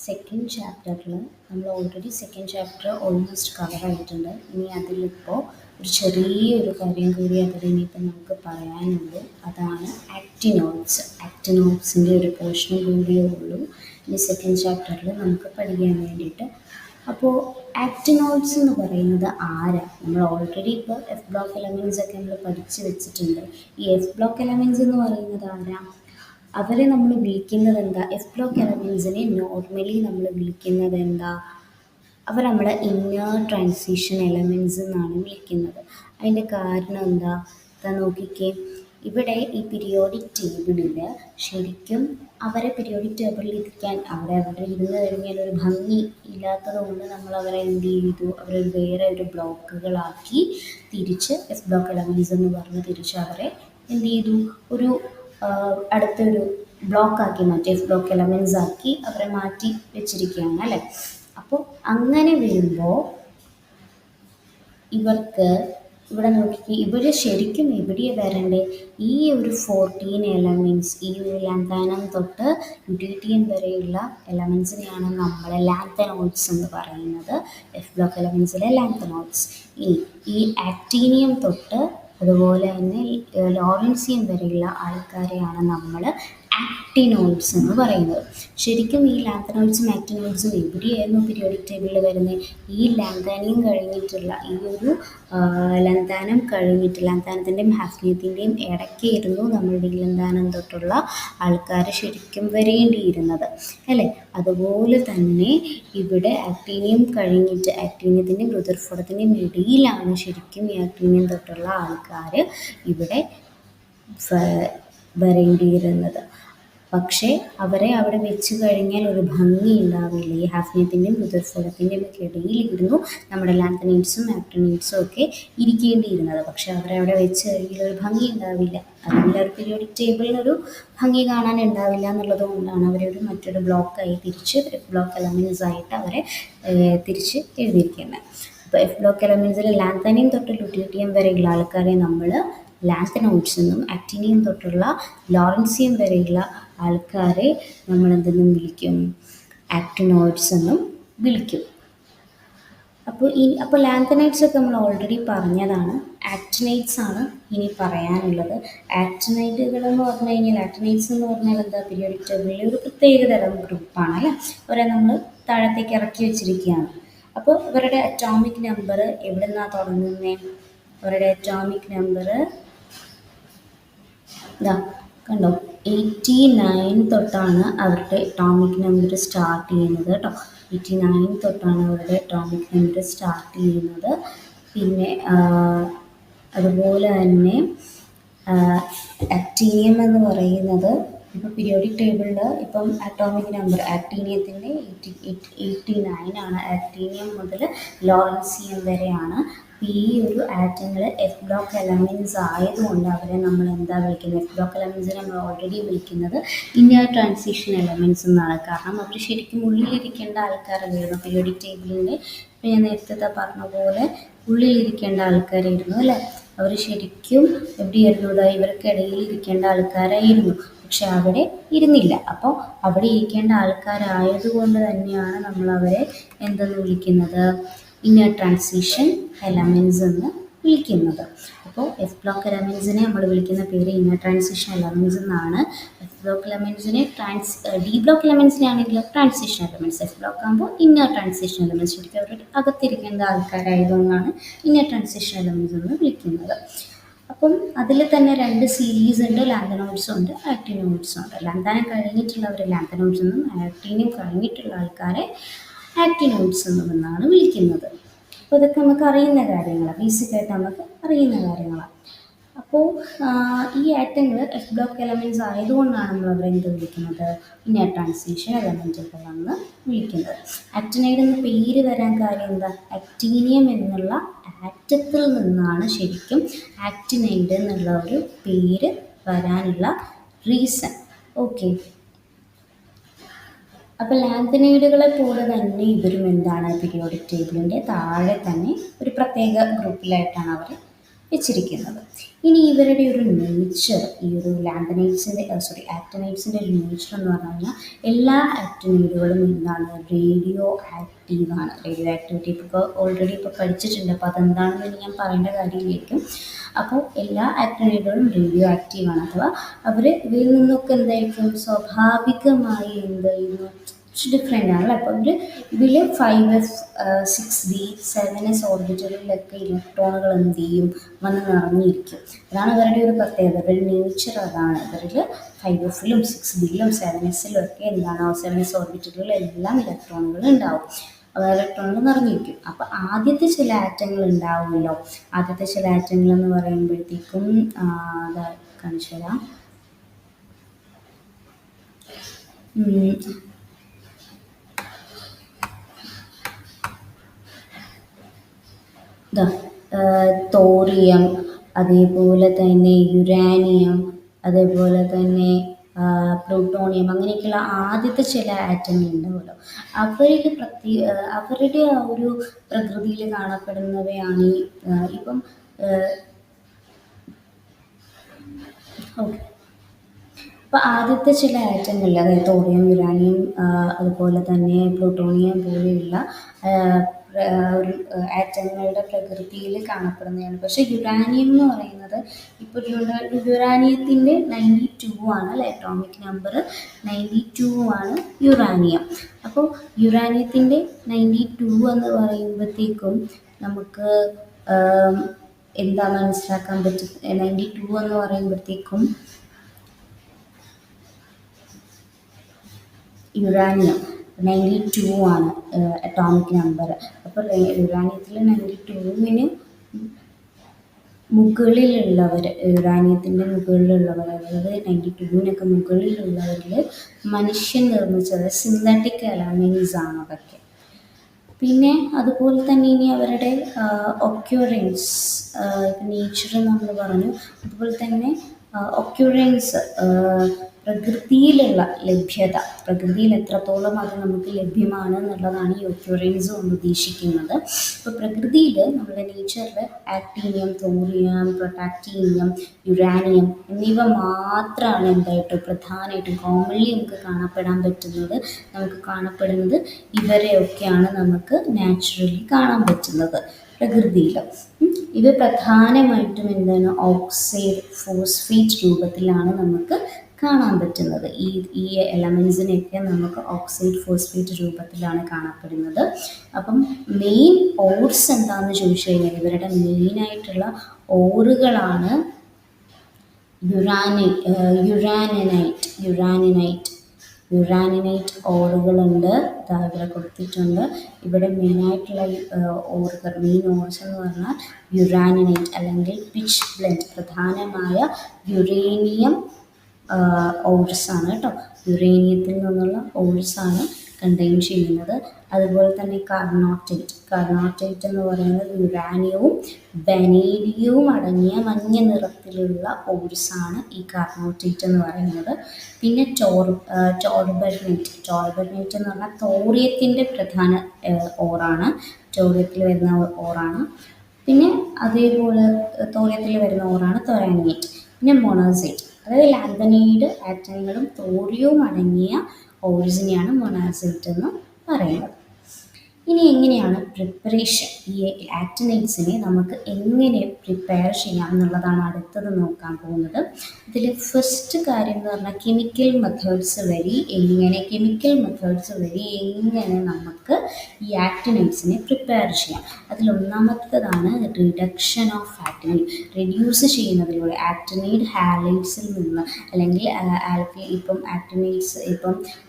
Second ചാപ്റ്ററിൽ നമ്മൾ already second chapter almost cover ആയിട്ടുണ്ട്. ഇനി അതിലിപ്പോൾ ഒരു ചെറിയൊരു കാര്യം കൂടി അതിൽ ഇനിയിപ്പോൾ നമുക്ക് പറയാനുള്ളൂ. അതാണ് ആക്റ്റിനോയിഡ്സ്. ആക്റ്റിനോയിഡ്സിൻ്റെ ഒരു പോർഷനും കൂടിയേ ഉള്ളൂ ഇനി സെക്കൻഡ് ചാപ്റ്ററിൽ നമുക്ക് പഠിക്കാൻ വേണ്ടിയിട്ട്. അപ്പോൾ ആക്റ്റിനോയിഡ്സ് എന്ന് പറയുന്നത് ആരാ? നമ്മൾ ഓൾറെഡി ഇപ്പോൾ എഫ് ബ്ലോക്ക് എലമെൻറ്റ്സ് ഒക്കെ നമ്മൾ പഠിച്ച് വെച്ചിട്ടുണ്ട്. ഈ എഫ് ബ്ലോക്ക് എലമെൻറ്റ്സ് എന്ന് പറയുന്നത് ആരാ? അവരെ നമ്മൾ വിളിക്കുന്നത് എന്താ? എഫ് ബ്ലോക്ക് എലമെൻസിനെ നോർമലി നമ്മൾ വിളിക്കുന്നത് എന്താ? അവർ നമ്മുടെ ഇന്നർ ട്രാൻസിഷൻ എലമെൻറ്റ്സ് എന്നാണ് വിളിക്കുന്നത്. അതിൻ്റെ കാരണം എന്താ? നോക്കിക്കേ, ഇവിടെ ഈ പീരിയോഡിക് ടേബിളിൽ ശരിക്കും അവരെ പീരിയോഡിക് ടേബിളിൽ ഇരിക്കാൻ അവിടെ ഇരുന്ന് കഴിഞ്ഞാൽ ഒരു ഭംഗി ഇല്ലാത്തത് കൊണ്ട് നമ്മൾ അവരെ എന്ത് ചെയ്തു? അവരൊരു വേറെ ഒരു ബ്ലോക്കുകളാക്കി തിരിച്ച് എഫ് ബ്ലോക്ക് എലമെൻറ്റ്സ് എന്ന് പറഞ്ഞ് തിരിച്ച് അവരെ എന്ത് ചെയ്തു? ഒരു അടുത്തൊരു ബ്ലോക്കാക്കി മാറ്റി, എഫ് ബ്ലോക്ക് എലമെൻറ്റ്സ് ആക്കി അവരെ മാറ്റി വെച്ചിരിക്കുകയാണ് അല്ലേ. അപ്പോൾ അങ്ങനെ വരുമ്പോൾ ഇവർക്ക് ഇവിടെ നോക്കി, ഇവിടെ ശരിക്കും എവിടെയാണ് വരണ്ടേ? ഈ ഒരു 14 എലമെൻറ്റ്സ്, ഈ ഒരു ലാന്തനം തൊട്ട് ല്യൂട്ടീരിയം വരെയുള്ള എലമെൻറ്റ്സിനെയാണ് നമ്മൾ ലാന്തനോയിഡ്സ് എന്ന് പറയുന്നത്. എഫ് ബ്ലോക്ക് എലമെൻറ്റ്സിലെ ലാന്തനോയിഡ്സ്. ഇനി ഈ ആക്ടീനിയം തൊട്ട് അതുപോലെ തന്നെ ലോറൻസിയം വരെയുള്ള ആൾക്കാരെയാണ് നമ്മൾ ആക്റ്റിനോയിഡ്സ് എന്ന് പറയുന്നത്. ശരിക്കും ഈ ലാന്തനോയിഡ്സും ആക്റ്റിനോയിഡ്സും എവിടെയായിരുന്നു പീരിയോഡിക് ടേബിളിൽ വരുന്നത്? ഈ ലാന്താനിയം കഴിഞ്ഞിട്ടുള്ള ഈ ഒരു ലന്താനം കഴിഞ്ഞിട്ട്, ലന്താനത്തിൻ്റെയും ഹാഫ്നിയത്തിൻ്റെയും ഇടയ്ക്കായിരുന്നു നമ്മളുടെ ഈ ലന്താനം തൊട്ടുള്ള ആൾക്കാർ ശരിക്കും വരേണ്ടിയിരുന്നത് അല്ലേ. അതുപോലെ തന്നെ ഇവിടെ ആക്ടീനിയം കഴിഞ്ഞിട്ട്, ആക്ടീനിയത്തിൻ്റെയും റുദർഫോർഡത്തിൻ്റെയും ഇടയിലാണ് ശരിക്കും ഈ ആക്ടീനിയം തൊട്ടുള്ള ആൾക്കാർ ഇവിടെ വരേണ്ടിയിരുന്നത്. പക്ഷേ അവരെ അവിടെ വെച്ച് കഴിഞ്ഞാൽ ഒരു ഭംഗി ഉണ്ടാവില്ല. ഈ ഹാഫ്നിയത്തിൻ്റെയും റുദർഫോർഡത്തിൻ്റെയും ഒക്കെ ഇടയിലിരുന്നു നമ്മുടെ ലാന്തനൈഡ്സും ആക്ടിനൈഡ്സും ഒക്കെ ഇരിക്കേണ്ടിയിരുന്നത്. പക്ഷെ അവരെ അവിടെ വെച്ച് കഴിഞ്ഞാൽ ഒരു ഭംഗി ഉണ്ടാവില്ല. അല്ലെങ്കിൽ ഒരു പീരിയോഡിക് ടേബിളിനൊരു ഭംഗി കാണാൻ ഉണ്ടാവില്ല എന്നുള്ളത് കൊണ്ടാണ് അവരെ ഒരു മറ്റൊരു ബ്ലോക്കായി തിരിച്ച് എഫ് ബ്ലോക്ക് എലമെൻറ്റ്സ് ആയിട്ട് അവരെ തിരിച്ച് എഴുതിയിരിക്കുന്നത്. അപ്പോൾ എഫ് ബ്ലോക്ക് എലമെൻറ്റ്സിൽ ലാന്തനിയം തൊട്ട് ല്യൂട്ടീരിയം വരെയുള്ള ആൾക്കാരെ നമ്മൾ ലാന്തനോയിഡ്സ് എന്നും, ആക്ടീനിയം തൊട്ടുള്ള ലോറൻസിയം വരെയുള്ള ആൾക്കാരെ നമ്മൾ എന്തെന്നും വിളിക്കും? ആക്റ്റിനോയിഡ്സ് എന്നും വിളിക്കും. അപ്പോൾ ലാന്തനൈഡ്സ് ഒക്കെ നമ്മൾ ഓൾറെഡി പറഞ്ഞതാണ്. ആക്റ്റിനൈഡ്സ് ആണ് ഇനി പറയാനുള്ളത്. ആക്റ്റിനൈഡുകൾ എന്ന് പറഞ്ഞു കഴിഞ്ഞാൽ, ആക്റ്റിനൈഡ്സ് എന്ന് പറഞ്ഞാൽ എന്താ? പീരിയോഡിക് ടേബിളിലെ ഒരു പ്രത്യേകതരം ഗ്രൂപ്പാണ് അല്ലേ. അവരെ നമ്മൾ താഴത്തേക്ക് ഇറക്കി വെച്ചിരിക്കുകയാണ്. അപ്പോൾ ഇവരുടെ അറ്റോമിക് നമ്പർ എവിടെ നിന്നാണ് തുടങ്ങുന്നത്? അവരുടെ അറ്റോമിക് നമ്പർ ഇതാ കണ്ടോ, 89 തൊട്ടാണ് അവരുടെ അറ്റോമിക് നമ്പർ സ്റ്റാർട്ട് ചെയ്യുന്നത് കേട്ടോ. 89 തൊട്ടാണ് അവരുടെ അറ്റോമിക് നമ്പർ സ്റ്റാർട്ട് ചെയ്യുന്നത്. പിന്നെ അതുപോലെ തന്നെ ആക്ടീനിയം എന്ന് പറയുന്നത് ഇപ്പോൾ പീരിയോഡിക് ടേബിളിൽ ഇപ്പം അറ്റോമിക് നമ്പർ ആക്ടീനിയത്തിൻ്റെ 89 ആണ്. ആക്ടീനിയം മുതൽ ലോറൻസിയം വരെയാണ്. ഈ ഒരു ആറ്റങ്ങൾ എഫ് ബ്ലോക്ക് എലമെൻറ്റ്സ് ആയതുകൊണ്ട് അവരെ നമ്മൾ എന്താ വിളിക്കുന്നത്? എഫ് ബ്ലോക്ക് എലമെൻറ്റ്സിനെ നമ്മൾ ഓൾറെഡി വിളിക്കുന്നത് ഇന്നർ ട്രാൻസിഷൻ എലമെൻറ്റ്സ് എന്നാണ്. കാരണം അവർ ശരിക്കും ഉള്ളിലിരിക്കേണ്ട ആൾക്കാരായിരുന്നു പീരിയോഡിക് ടേബിളിൻ്റെ. ഇപ്പം ഞാൻ നേരത്തെ പറഞ്ഞ പോലെ ഉള്ളിലിരിക്കേണ്ട ആൾക്കാരായിരുന്നു അല്ലേ. അവർ ശരിക്കും എവിടെയായിരുന്നു? ഇവർക്കിടയിൽ ഇരിക്കേണ്ട ആൾക്കാരായിരുന്നു. പക്ഷെ അവിടെ ഇരുന്നില്ല. അപ്പോൾ അവിടെ ഇരിക്കേണ്ട ആൾക്കാരായതുകൊണ്ട് തന്നെയാണ് നമ്മൾ അവരെ എന്തെന്ന് വിളിക്കുന്നത്? ഇന്നർ ട്രാൻസിഷൻ എലമെൻറ്റ്സ് എന്ന് വിളിക്കുന്നത്. അപ്പോൾ എഫ് ബ്ലോക്ക് എലമെൻറ്റ്സിനെ നമ്മൾ വിളിക്കുന്ന പേര് ഇന്നർ ട്രാൻസിഷൻ എലമെൻറ്റ്സ് എന്നാണ്. എഫ് ബ്ലോക്ക് എലമെൻറ്റ്സിനെ ഡി ബ്ലോക്ക് എലമെൻറ്റ്സിനാണെങ്കിൽ ട്രാൻസിഷൻ എലമെൻറ്റ്സ്, എഫ് ബ്ലോക്ക് ആകുമ്പോൾ ഇന്നർ ട്രാൻസിഷൻ എലമെൻറ്റ്സ്. ശരിക്കും അവരുടെ അകത്തിരിക്കേണ്ട ആൾക്കാരായതുകൊണ്ടാണ് ഇന്നർ ട്രാൻസിഷൻ എലമെൻറ്റ്സ് എന്ന് വിളിക്കുന്നത്. അപ്പം അതിൽ തന്നെ 2 സീരീസ് ഉണ്ട്. ലാന്തനോയിഡ്സും ഉണ്ട്, ആക്റ്റിനോയിഡ്സും ഉണ്ട്. ലാന്താനം കഴിഞ്ഞിട്ടുള്ളവർ ലാന്തനോയിഡ്സ് എന്നും, ആക്ടീനിയം കഴിഞ്ഞിട്ടുള്ള ആൾക്കാരെ ആക്റ്റിനോയിഡ്സ് എന്നാണ് വിളിക്കുന്നത്. അപ്പോൾ ഇതൊക്കെ നമുക്ക് അറിയുന്ന കാര്യങ്ങളാണ്, ബേസിക്കായിട്ട് നമുക്ക് അറിയുന്ന കാര്യങ്ങളാണ്. അപ്പോൾ ഈ ആറ്റങ്ങൾ എഫ് ബ്ലോക്ക് എലമെൻറ്റ്സ് ആയതുകൊണ്ടാണ് നമ്മൾ അവരെ എന്ത് വിളിക്കുന്നത്? ഇന്നർ ട്രാൻസിഷൻ എലമെൻറ്റുകളെന്ന് വിളിക്കുന്നത്. ആക്റ്റിനൈഡ് എന്ന പേര് വരാൻ കാര്യം എന്താ? ആക്ടീനിയം എന്നുള്ള ആറ്റത്തിൽ നിന്നാണ് ശരിക്കും ആക്റ്റിനൈഡ് എന്നുള്ള ഒരു പേര് വരാനുള്ള റീസൺ. ഓക്കെ. അപ്പോൾ ലാന്തനൈഡുകളെ പോലെ തന്നെ ഇവരും എന്താണ്? പീരിയോഡിക് ടേബിളിൻ്റെ താഴെ തന്നെ ഒരു പ്രത്യേക ഗ്രൂപ്പിലായിട്ടാണ് അവർ വെച്ചിരിക്കുന്നത്. ഇനി ഇവരുടെ ഒരു നേച്ചർ, ഈ ഒരു ലാന്തനൈറ്റ്സിൻ്റെ ആക്ടിനൈറ്റ്സിൻ്റെ ഒരു നേച്ചർ എന്ന് പറഞ്ഞു കഴിഞ്ഞാൽ എല്ലാ ആക്ടിനൈഡുകളും എന്താണ്, റേഡിയോ ആക്റ്റീവാണ്. റേഡിയോ ആക്ടിവിറ്റി ഇപ്പോൾ ഓൾറെഡി ഇപ്പോൾ പഠിച്ചിട്ടുണ്ട്, അപ്പോൾ അതെന്താണെന്ന് ഇനി ഞാൻ പറയേണ്ട കാര്യമില്ലായിരിക്കും. അപ്പോൾ എല്ലാ ആക്ടിനൈഡുകളും റേഡിയോ ആക്റ്റീവാണ്, അഥവാ അവർ ഇവയിൽ നിന്നൊക്കെ എന്തായിരിക്കും സ്വാഭാവികമായി എന്ത് ചെയ്യുന്നു, കുറച്ച് ഡിഫറെൻ്റ് ആണ്. അപ്പോൾ ഇതിൽ 5s 6d 7s ഓർബിറ്റലുകളിലൊക്കെ ഇലക്ട്രോണുകൾ എന്ത് ചെയ്യും, വന്ന് നിറഞ്ഞിരിക്കും. അതാണ് ഇവരുടെ ഒരു പ്രത്യേകത, ഇവരുടെ നേച്ചർ അതാണ്. ഇവരിൽ 5f-ലും 6d-ലും 7s-ലും ഒക്കെ എന്താണ്, 7s ഓർബിറ്റലുകളിലെല്ലാം ഇലക്ട്രോണുകൾ ഉണ്ടാവും, ഇലക്ട്രോണുകൾ നിറഞ്ഞിരിക്കും. അപ്പോൾ ആദ്യത്തെ ചില ആറ്റങ്ങൾ ഉണ്ടാവുമല്ലോ, ആദ്യത്തെ ചില ആറ്റങ്ങൾ എന്ന് പറയുമ്പോഴത്തേക്കും അത് കാണിച്ചു തരാം. തോറിയം, അതേപോലെ തന്നെ യുറാനിയം, അതേപോലെ തന്നെ പ്ലൂട്ടോണിയം, അങ്ങനെയൊക്കെയുള്ള ആദ്യത്തെ ചില ആറ്റങ്ങൾ ഉണ്ടാവുമല്ലോ, അവരുടെ ആ ഒരു പ്രകൃതിയിൽ കാണപ്പെടുന്നവയാണ് ഈ ഇപ്പം ഓക്കെ. അപ്പോൾ ആദ്യത്തെ ചില ആറ്റങ്ങളിൽ, അതായത് തോറിയം, യുറാനിയം, അതുപോലെ തന്നെ പ്ലൂട്ടോണിയം പോലെയുള്ള ഒരു ആറ്റങ്ങളുടെ പ്രകൃതിയിൽ കാണപ്പെടുന്നതാണ്. പക്ഷേ യുറാനിയം എന്ന് പറയുന്നത് ഇപ്പോൾ യുറാനിയത്തിൻ്റെ 92 ആണ്, അറ്റോമിക് നമ്പർ 92 ആണ് യുറാനിയം. അപ്പോൾ യുറാനിയത്തിൻ്റെ 92 എന്ന് പറയുമ്പോഴത്തേക്കും നമുക്ക് എന്താ മനസ്സിലാക്കാൻ പറ്റും, 92 എന്ന് പറയുമ്പോഴത്തേക്കും യുറാനിയം 92 ആണ് അറ്റോമിക് നമ്പർ. അപ്പോൾ യുറാനിയത്തിൽ 92-ന് മുകളിലുള്ളവർ, യുറാനിയത്തിൻ്റെ മുകളിലുള്ളവർ, അതായത് 92-നൊക്കെ മുകളിലുള്ളവരിൽ മനുഷ്യൻ നിർമ്മിച്ചത് സിന്തറ്റിക് എലമെൻറ്റ്സ് ആണ് അതൊക്കെ. പിന്നെ അതുപോലെ തന്നെ ഇനി അവരുടെ ഒക്യുറൻസ്, നേച്ചർ നമ്മൾ പറഞ്ഞു, അതുപോലെ തന്നെ ഒക്യുറൻസ്, പ്രകൃതിയിലുള്ള ലഭ്യത, പ്രകൃതിയിൽ എത്രത്തോളം അത് നമുക്ക് ലഭ്യമാണ് എന്നുള്ളതാണ് ഈ ഒക്യുറൻസ് കൊണ്ട് ഉദ്ദേശിക്കുന്നത്. ഇപ്പോൾ പ്രകൃതിയിൽ നമ്മുടെ നേച്ചറിൽ ആക്ടീനിയം, തോറിയം, പ്രൊട്ടാക്ടീനിയം, യുറാനിയം എന്നിവ മാത്രമാണ് എന്തായിട്ട് പ്രധാനമായിട്ടും കോമൺലി നമുക്ക് കാണപ്പെടുന്നത് ഇവരെയൊക്കെയാണ് നമുക്ക് നാച്ചുറലി കാണാൻ പറ്റുന്നത് പ്രകൃതിയിൽ. ഇവ പ്രധാനമായിട്ടും എന്താണ്, ഓക്സൈഡ് ഫോസ്ഫേറ്റ് രൂപത്തിലാണ് നമുക്ക് കാണാൻ പറ്റുന്നത്. ഈ എലമെൻസിനെയൊക്കെ നമുക്ക് ഓക്സൈഡ് ഫോസ്ഫേറ്റ് രൂപത്തിലാണ് കാണപ്പെടുന്നത്. അപ്പം മെയിൻ ഓർസ് എന്താണെന്ന് ചോദിച്ചു കഴിഞ്ഞാൽ, ഇവരുടെ മെയിനായിട്ടുള്ള ഓറുകളാണ് യുറാനിനൈറ്റ് ഓറുകളുണ്ട്, ഇവിടെ കൊടുത്തിട്ടുണ്ട്. ഇവിടെ മെയിനായിട്ടുള്ള ഓറുകൾ, മെയിൻ ഓർസ് എന്ന് പറഞ്ഞാൽ യുറാനിനൈറ്റ് അല്ലെങ്കിൽ പിച്ച് ബ്ലെൻഡ്, പ്രധാനമായ യുറേനിയം ഓർസാണ് കേട്ടോ, യുറേനിയത്തിൽ നിന്നുള്ള ഓർസാണ് കണ്ടെയ്ൻ ചെയ്യുന്നത്. അതുപോലെ തന്നെ കാർണോട്ടൈറ്റ് എന്ന് പറയുന്നത് യുറാനിയവും ബനേഡിയവും അടങ്ങിയ മഞ്ഞ നിറത്തിലുള്ള ഓർസാണ് ഈ കാർണോട്ടൈറ്റ് എന്ന് പറയുന്നത്. പിന്നെ ടോർബനൈറ്റ് എന്ന് പറഞ്ഞാൽ തോറിയത്തിൻ്റെ പ്രധാന ഓറാണ്, തോറിയത്തിൽ വരുന്ന ഓറാണ്. പിന്നെ അതേപോലെ തോറിയത്തിൽ വരുന്ന ഓറാണ് തൊറാനിയറ്റ്. പിന്നെ മൊണാസൈറ്റ്, അതായത് ലാന്തനൈഡ് ആറ്റങ്ങളും തോറിയവും അടങ്ങിയ ഓർസിനെയാണ് മൊണാസൈറ്റ് എന്ന് പറയുന്നത്. ഇനി എങ്ങനെയാണ് പ്രിപ്പറേഷൻ, ഈ ആക്ടിനൈറ്റ്സിനെ നമുക്ക് എങ്ങനെ പ്രിപ്പയർ ചെയ്യാം എന്നുള്ളതാണ് അടുത്തത് നോക്കാൻ പോകുന്നത്. ഇതിൽ ഫസ്റ്റ് കാര്യം എന്ന് പറഞ്ഞാൽ കെമിക്കൽ മെത്തേഡ്സ് വഴി എങ്ങനെ നമുക്ക് ഈ ആക്ടിനൈറ്റ്സിനെ പ്രിപ്പയർ ചെയ്യാം. അതിലൊന്നാമത്തേതാണ് റിഡക്ഷൻ ഓഫ് ആക്ടിനൈഡ്, റെഡ്യൂസ് ചെയ്യുന്നതിലൂടെ ആക്ടിനൈഡ് ഹാലൈഡ്സിൽ നിന്ന്, അല്ലെങ്കിൽ ആക്ടിനൈഡ്സ്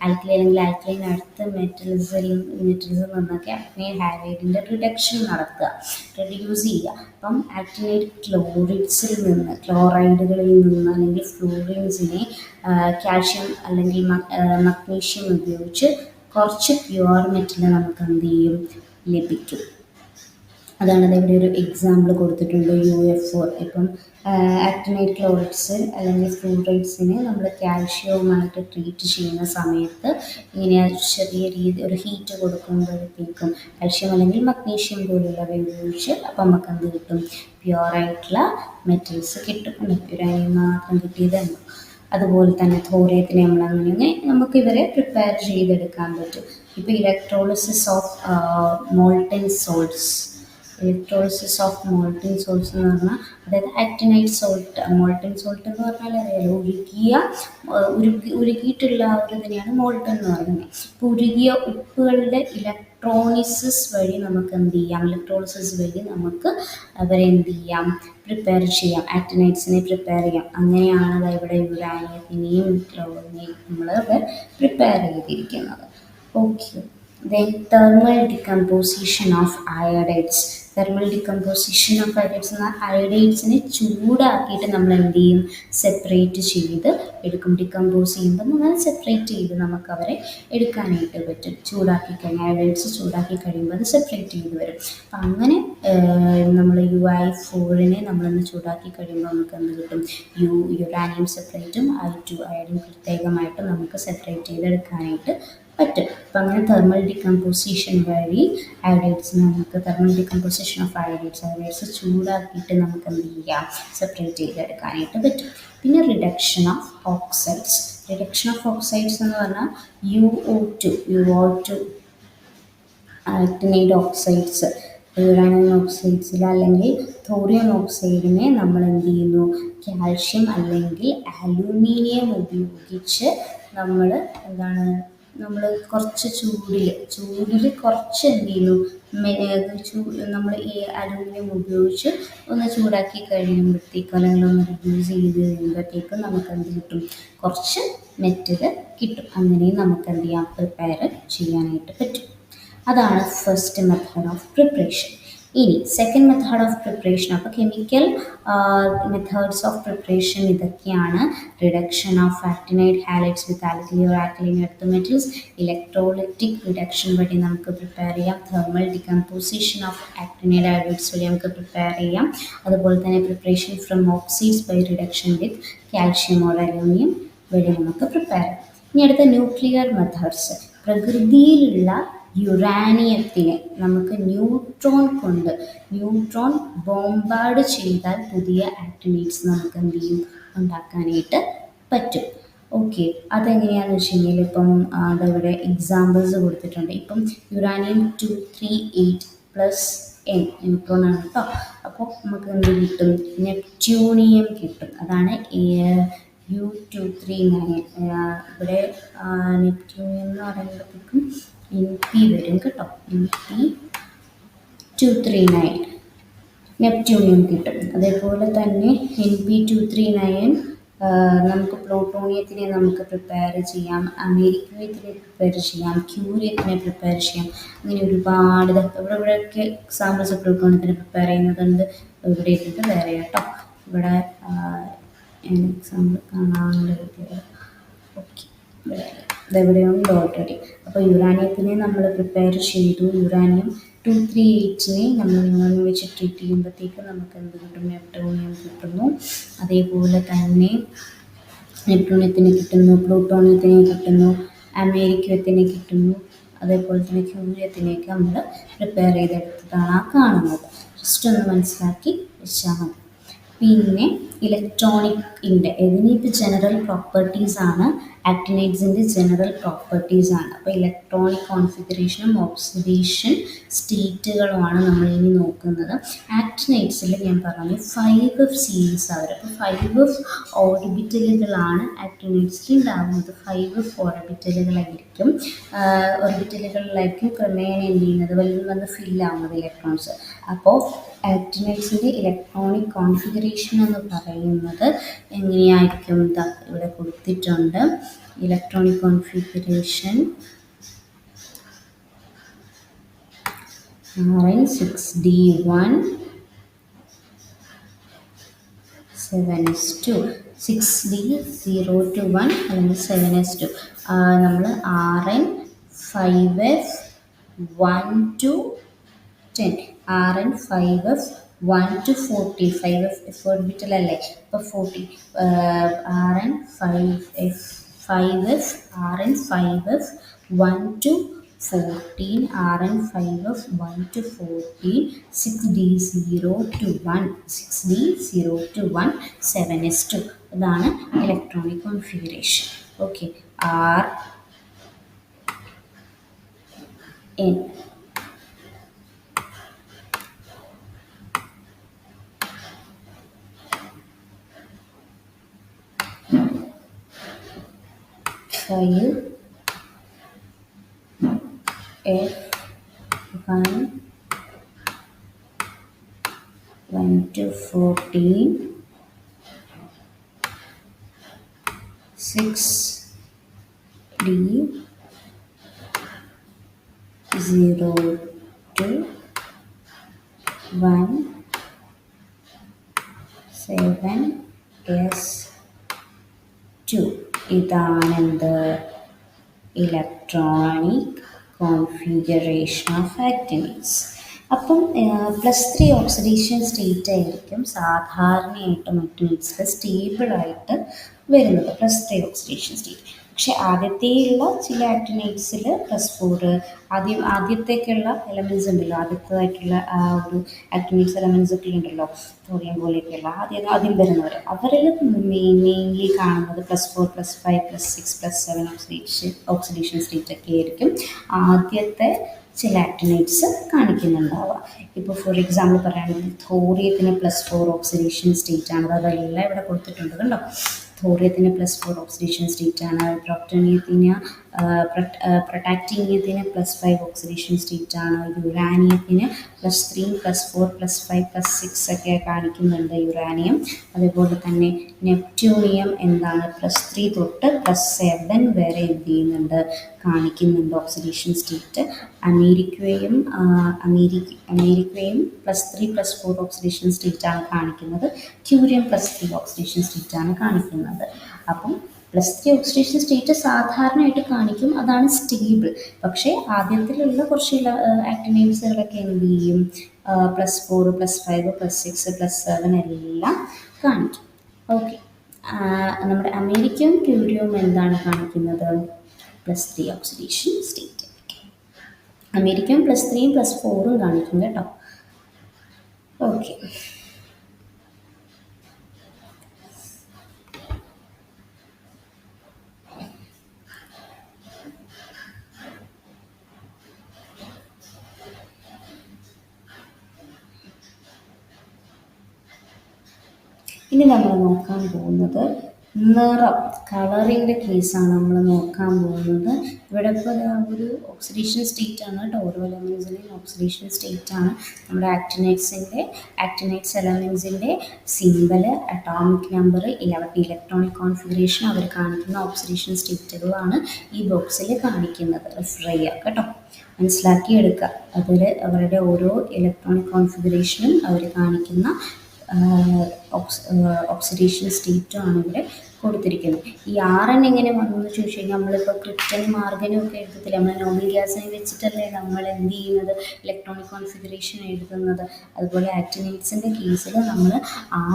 ആൽക്കലി അല്ലെങ്കിൽ ആൽക്കലൈൻ അടുത്ത മെറ്റൽസിൽ നിന്നൊക്കെ ആക്ടിനൈഡ് ഹാലൈഡിൻ്റെ റിഡക്ഷൻ നടത്തുക, റെഡ്യൂസ് ചെയ്യുക. അപ്പം ആക്ടിനൈഡ് ക്ലോറൈഡുകളിൽ നിന്ന് അല്ലെങ്കിൽ ഫ്ലൂറിൻസിനെ കാൽഷ്യം അല്ലെങ്കിൽ മഗ്നീഷ്യം ഉപയോഗിച്ച് കുറച്ച് പ്യുവർ മെറ്റൽ നമുക്ക് എന്ത് ചെയ്യും, ലഭിക്കും. അതാണ് അത് ഇവിടെ ഒരു എക്സാമ്പിൾ കൊടുത്തിട്ടുണ്ട് UF4. ഇപ്പം ആക്ടിനൈറ്റ് ക്ലോറൈഡ്സ് അല്ലെങ്കിൽ ഫ്ലൂറൈഡ്സിനെ നമ്മൾ കാൽഷ്യവുമായിട്ട് ട്രീറ്റ് ചെയ്യുന്ന സമയത്ത് ഇങ്ങനെ ചെറിയ രീതി ഒരു ഹീറ്റ് കൊടുക്കുമ്പോഴത്തേക്കും കാൽഷ്യം അല്ലെങ്കിൽ മഗ്നീഷ്യം പോലുള്ളവ ഉപയോഗിച്ച് അപ്പം നമുക്ക് എന്ത് കിട്ടും, പ്യുവറായിട്ടുള്ള മെറ്റൽസ് കിട്ടും. യുറാനിയം മാത്രം കിട്ടിയതല്ല. അതുപോലെ തന്നെ തോറിയത്തിനെ നമ്മൾ അങ്ങനെ നമുക്ക് ഇവരെ പ്രിപ്പയർ ചെയ്തെടുക്കാൻ പറ്റും. ഇപ്പോൾ electrolysis of molten salts, electrolysis of molten salts എന്ന് പറഞ്ഞാൽ അതായത് ആക്ടിനൈറ്റ് സോൾട്ട്. മോൾട്ടൻ സോൾട്ട് എന്ന് പറഞ്ഞാൽ അറിയാലോ, ഉരുകിയിട്ടുള്ള ആ ഒരു ഇതിനെയാണ് മോൾട്ടൻ എന്ന് പറയുന്നത്. ഇപ്പോൾ ഉരുകിയ ഉപ്പുകളുടെ ഇലക്ട്രോണിസിസ് വഴി നമുക്ക് എന്ത് ചെയ്യാം, ഇലക്ട്രോളിസിസ് വഴി നമുക്ക് അവരെ എന്ത് ചെയ്യാം, പ്രിപ്പയർ ചെയ്യാം, ആക്ടിനൈറ്റ്സിനെ പ്രിപ്പയർ ചെയ്യാം. അങ്ങനെയാണ് ഇവിടെ യുറാനിയത്തിനെയും ക്ലോറിനെയും നമ്മളിവിടെ പ്രിപ്പയർ ചെയ്തിരിക്കുന്നത്. Okay. Then thermal decomposition of iodides. Thermal decomposition of iodides എന്നാൽ അയോഡൈഡ്സിനെ ചൂടാക്കിയിട്ട് നമ്മൾ എന്ത് ചെയ്യും, സെപ്പറേറ്റ് ചെയ്ത് എടുക്കും. ഡിക്കമ്പോസ് ചെയ്യുമ്പോൾ നമ്മൾ സെപ്പറേറ്റ് ചെയ്ത് നമുക്ക് അവരെ എടുക്കാനായിട്ട് പറ്റും. ചൂടാക്കി കഴിഞ്ഞാൽ അയോഡൈഡ്സ് ചൂടാക്കി കഴിയുമ്പോൾ അത് സെപ്പറേറ്റ് ചെയ്ത് വരും. അപ്പം അങ്ങനെ നമ്മൾ UI4നെ നമ്മളൊന്ന് ചൂടാക്കി കഴിയുമ്പോൾ നമുക്ക് എന്ത് കിട്ടും, യുറാനിയം സെപ്പറേറ്റും I2 അയഡിൻ പ്രത്യേകമായിട്ട് നമുക്ക് സെപ്പറേറ്റ് ചെയ്തെടുക്കാനായിട്ട് പറ്റും. അപ്പം അങ്ങനെ തെർമൽ ഡിക്കമ്പോസിഷൻ വഴി അയോഡൈഡ്സിനെ നമുക്ക് അയോഡൈഡ്സ് ചൂടാക്കിയിട്ട് നമുക്ക് എന്ത് ചെയ്യാം, സെപ്പറേറ്റ് ചെയ്തെടുക്കാനായിട്ട് പറ്റും. പിന്നെ reduction of oxides. Reduction of oxides എന്ന് പറഞ്ഞാൽ UO2 ആക്ടിനൈഡ് ഓക്സൈഡ്സ്, യുറാനിയം ഓക്സൈഡ്സിൽ അല്ലെങ്കിൽ തോറിയം ഓക്സൈഡിനെ നമ്മൾ എന്ത് ചെയ്യുന്നു, കാൽഷ്യം അല്ലെങ്കിൽ അലൂമിനിയം ഉപയോഗിച്ച് നമ്മൾ നമ്മൾ കുറച്ച് ചൂടിൽ കുറച്ച് എന്ത് ചെയ്യുന്നു, നമ്മൾ ഈ അലൂമിനിയം ഉപയോഗിച്ച് ഒന്ന് ചൂടാക്കി കഴിയുമ്പോഴത്തേക്കും അല്ലെങ്കിൽ ഒന്ന് റിഡ്യൂസ് ചെയ്ത് കഴിയുമ്പോഴത്തേക്കും നമുക്ക് എന്ത് കിട്ടും, കുറച്ച് മെറ്റൽ കിട്ടും. അങ്ങനെയും നമുക്ക് എന്ത് ചെയ്യാം, പ്രിപ്പയർ ചെയ്യാനായിട്ട് പറ്റും. അതാണ് ഫസ്റ്റ് മെത്തേഡ് ഓഫ് പ്രിപ്പറേഷൻ. ഇനി സെക്കൻഡ് മെത്തേഡ് ഓഫ് പ്രിപ്പറേഷൻ. അപ്പോൾ കെമിക്കൽ മെത്തേഡ്സ് ഓഫ് പ്രിപ്പറേഷൻ ഇതൊക്കെയാണ്. Reduction of actinide halides with alkali or alkaline earth metals, electrolytic reduction വഴി നമുക്ക് പ്രിപ്പയർ ചെയ്യാം, thermal decomposition of actinide iodides വഴി നമുക്ക് പ്രിപ്പയർ ചെയ്യാം, അതുപോലെ തന്നെ preparation from oxides by reduction with calcium or aluminium വഴി നമുക്ക് പ്രിപ്പയർ ചെയ്യാം. ഇനി അടുത്ത ന്യൂക്ലിയർ മെത്തേഡ്സ്. പ്രകൃതിയിലുള്ള യുറാനിയത്തിനെ നമുക്ക് ന്യൂട്രോൺ ബോംബാർഡ് ചെയ്താൽ പുതിയ ആക്ടിനൈറ്റ്സ് നമുക്ക് എന്ത് ചെയ്യും, ഉണ്ടാക്കാനായിട്ട് പറ്റും. ഓക്കെ. അതെങ്ങനെയാണെന്ന് വെച്ച് കഴിഞ്ഞാൽ ഇപ്പം അതവിടെ എക്സാമ്പിൾസ് കൊടുത്തിട്ടുണ്ട്. ഇപ്പം യുറാനിയം 238+N ന്യൂട്രോൺ ആണ് കേട്ടോ. അപ്പോൾ നമുക്ക് എന്ത് കിട്ടും, നെപ്റ്റ്യൂണിയം കിട്ടും. അതാണ് U239. ഇവിടെ നെപ്റ്റ്യൂണിയം എന്ന് പറയുമ്പോഴത്തേക്കും NP വരും കേട്ടോ. NP239 നെപ്റ്റ്യൂണിയം കിട്ടും. അതേപോലെ തന്നെ NP239 നമുക്ക് പ്ലൂട്ടോണിയത്തിനെ നമുക്ക് പ്രിപ്പയർ ചെയ്യാം, അമേരിക്കത്തിനെ പ്രിപ്പയർ ചെയ്യാം, ക്യൂരിയത്തിനെ പ്രിപ്പയർ ചെയ്യാം. അങ്ങനെ ഒരുപാട് ഇവിടെയൊക്കെ എക്സാമ്പിൾസ് പ്ലൂട്ടോണിയത്തിനെ പ്രിപ്പയർ ചെയ്യുന്നതുണ്ട്. ഇവിടെ ഇട്ടിട്ട് വേറെ കേട്ടോ. ഇവിടെ എക്സാമ്പിൾ കാണാനുള്ളത്. ഓക്കെ. ഇതെവിടെയുണ്ട് ഓൾറെഡി. അപ്പോൾ യുറാനിയത്തിനെ നമ്മൾ പ്രിപ്പയർ ചെയ്തു. യുറാനിയം 238നെ നമ്മൾ യുറാനിയം വെച്ച് ട്രീറ്റ് ചെയ്യുമ്പോഴത്തേക്കും നമുക്ക് എന്ത് കിട്ടും, നെപ്റ്റോണിയം കിട്ടുന്നു. അതേപോലെ തന്നെ നെപ്റ്റോണിയത്തിന് കിട്ടുന്നു, പ്ലൂട്ടോണിയത്തിനെ കിട്ടുന്നു, അമേരിക്കത്തിനെ കിട്ടുന്നു. അതേപോലെ തന്നെ ക്യൂരിയത്തിനെയൊക്കെ നമ്മൾ പ്രിപ്പയർ ചെയ്തെടുത്തതാണ് ആ കാണുന്നത്. ജസ്റ്റ് ഒന്ന് മനസ്സിലാക്കി വെച്ചാൽ മതി. പിന്നെ ഇലക്ട്രോണിക്കിൻ്റെ ഇതിനിപ്പോൾ ജനറൽ പ്രോപ്പർട്ടീസാണ്, ആക്ടിനൈഡ്സിൻ്റെ ജനറൽ പ്രോപ്പർട്ടീസാണ്. അപ്പോൾ ഇലക്ട്രോണിക് കോൺഫിഗറേഷനും ഓക്സിഡേഷൻ സ്റ്റേറ്റുകളുമാണ് നമ്മളിനി നോക്കുന്നത്. ആക്ടിനൈഡ്സിൽ ഞാൻ പറഞ്ഞു 5f സീരീസ് അവർ. അപ്പോൾ 5f ഓർബിറ്റലുകളാണ് ആക്ടിനൈഡ്സിൽ ഉണ്ടാകുന്നത്. 5f ഓർബിറ്റലുകളിലായിരിക്കും ക്രമേണ എന്ത് ചെയ്യുന്നത്, വന്ന് ഫില്ലാവുന്നത് ഇലക്ട്രോൺസ്. അപ്പോൾ ആക്ടിനൈഡ്സിൻ്റെ ഇലക്ട്രോണിക് കോൺഫിഗറേഷൻ എന്ന് പറയുന്നത് എങ്ങനെയായിരിക്കും, ഇവിടെ കൊടുത്തിട്ടുണ്ട്. Electronic configuration Rn6d1 7s2 6d0-1 അല്ലെങ്കിൽ 7s2. നമ്മൾ Rn 5f 1 to 10, Rn 5f 1 to 40, 5f orbital അല്ലേ, അപ്പോൾ 40, Rn 5f 5f Rn 5f 1 to 14, Rn 5f 1 to 14, 6d0 to 1, 6d0 to 1, 7s2. ഇതാണ് electronic configuration. Okay, R N. Five F1 1 to 14, 6d 0 to 1, 7s2. ഇതാണെന്ത് electronic configuration of actinides. അപ്പം +3 oxidation state ആയിരിക്കും സാധാരണയായിട്ട് ആക്ടിനിറ്റ്സിൽ സ്റ്റേബിളായിട്ട് വരുന്നത്, +3 oxidation state. പക്ഷെ ആദ്യത്തെയുള്ള ചില ആക്ടിനൈറ്റ്സിൽ +4, ആദ്യത്തേക്കുള്ള elements ഉണ്ടല്ലോ, ആദ്യത്തേതായിട്ടുള്ള ആ ഒരു ആക്ടിനൈറ്റ്സ് എലമെൻറ്റ്സ് ഒക്കെ ഉണ്ടല്ലോ, തോറിയം പോലെയൊക്കെയുള്ള ആദ്യം വരുന്നവർ, അവരിൽ മെയിൻലി കാണുന്നത് +4, +5, +6, +7 ഓക്സിഡേഷൻ സ്റ്റേറ്റ് ഒക്കെ ആയിരിക്കും ആദ്യത്തെ ചില ആക്ടിനൈറ്റ്സ് കാണിക്കുന്നുണ്ടാവുക. ഇപ്പോൾ ഫോർ എക്സാമ്പിൾ പറയുകയാണെങ്കിൽ തോറിയത്തിന് +4 ഓക്സിഡേഷൻ സ്റ്റേറ്റ് ആണ്, അതെല്ലാം ഇവിടെ കൊടുത്തിട്ടുണ്ട് കണ്ടോ. തോറിയത്തിന് +4 ഓക്സിഡേഷൻ സ്റ്റേറ്റ് ആണ്, പ്രോട്ടോണിയത്തിന് പ്രൊട്ടാക്ടീനിയത്തിന് +5 ഓക്സിഡേഷൻ സ്റ്റേറ്റ് ആണ്, യുറാനിയത്തിന് +3, +4, +5, +6 ഒക്കെ കാണിക്കുന്നുണ്ട് യുറാനിയം. അതുപോലെ തന്നെ നെപ്റ്റ്യൂണിയം എന്താണ് +3 തൊട്ട് +7 വരെ എന്ത് ചെയ്യുന്നുണ്ട്, കാണിക്കുന്നുണ്ട് ഓക്സിഡേഷൻ സ്റ്റേറ്റ്. അമേരിക്കയും +3, +4 ഓക്സിഡേഷൻ സ്റ്റേറ്റ് ആണ് കാണിക്കുന്നത്, ക്യൂരിയം +3 ഓക്സിഡേഷൻ സ്റ്റേറ്റ് ആണ് കാണിക്കുന്നത്. അപ്പം +3 ഓക്സിഡേഷൻ സ്റ്റേറ്റ് സാധാരണയായിട്ട് കാണിക്കും, അതാണ് സ്റ്റേബിൾ. പക്ഷേ ആദ്യത്തിലുള്ള കുറച്ച് ആക്ടിനൈറ്റ്സുകളൊക്കെ എന്ത് ചെയ്യും, +4, +5, +6, +7 എല്ലാം കാണിക്കും. ഓക്കെ, നമ്മുടെ അമേരിക്കൻ ക്യൂരിയം എന്താണ് കാണിക്കുന്നത്, +3 ഓക്സിഡേഷൻ സ്റ്റേറ്റ്. അമേരിക്കൻ +3ഉം +4ഉം കാണിക്കും കേട്ടോ. ഓക്കെ, ഇനി നമ്മൾ നോക്കാൻ പോകുന്നത് നിറം, കളറിൻ്റെ കേസാണ് നമ്മൾ നോക്കാൻ പോകുന്നത്. ഇവിടെ ഇപ്പോൾ ഒരു ഓക്സിഡേഷൻ സ്റ്റേറ്റ് ആണ് കേട്ടോ, ഓരോ എലമെൻസിൻ്റെയും ഓക്സിഡേഷൻ സ്റ്റേറ്റ് ആണ്. നമ്മുടെ actinides എലമെൻസിൻ്റെ symbol, atomic number, electronic configuration അവർ കാണിക്കുന്ന ഓക്സിഡേഷൻ സ്റ്റേറ്റുകളാണ് ഈ ബോക്സിൽ കാണിക്കുന്നത്. റെഫർ ചെയ്യുക കേട്ടോ, മനസ്സിലാക്കിയെടുക്കുക. അതിൽ അവരുടെ ഓരോ ഇലക്ട്രോണിക് കോൺഫിഗറേഷനും അവർ കാണിക്കുന്ന ഓക്സിഡേഷൻ സ്റ്റേറ്റും ആണ് ഇവിടെ കൊടുത്തിരിക്കുന്നത്. ഈ Rn എങ്ങനെ വന്നു എന്ന് ചോദിച്ചു കഴിഞ്ഞാൽ, നമ്മളിപ്പോൾ ക്രിപ്റ്റനും ആർഗനും ഒക്കെ എഴുതത്തില്ല, നമ്മൾ നോബൽ ഗ്യാസിനെ വെച്ചിട്ടല്ലേ നമ്മൾ എന്ത് ചെയ്യുന്നത്, ഇലക്ട്രോണിക് കോൺഫിഗറേഷൻ എഴുതുന്നത്. അതുപോലെ ആക്ടിനൈറ്റ്സിൻ്റെ കേസിൽ നമ്മൾ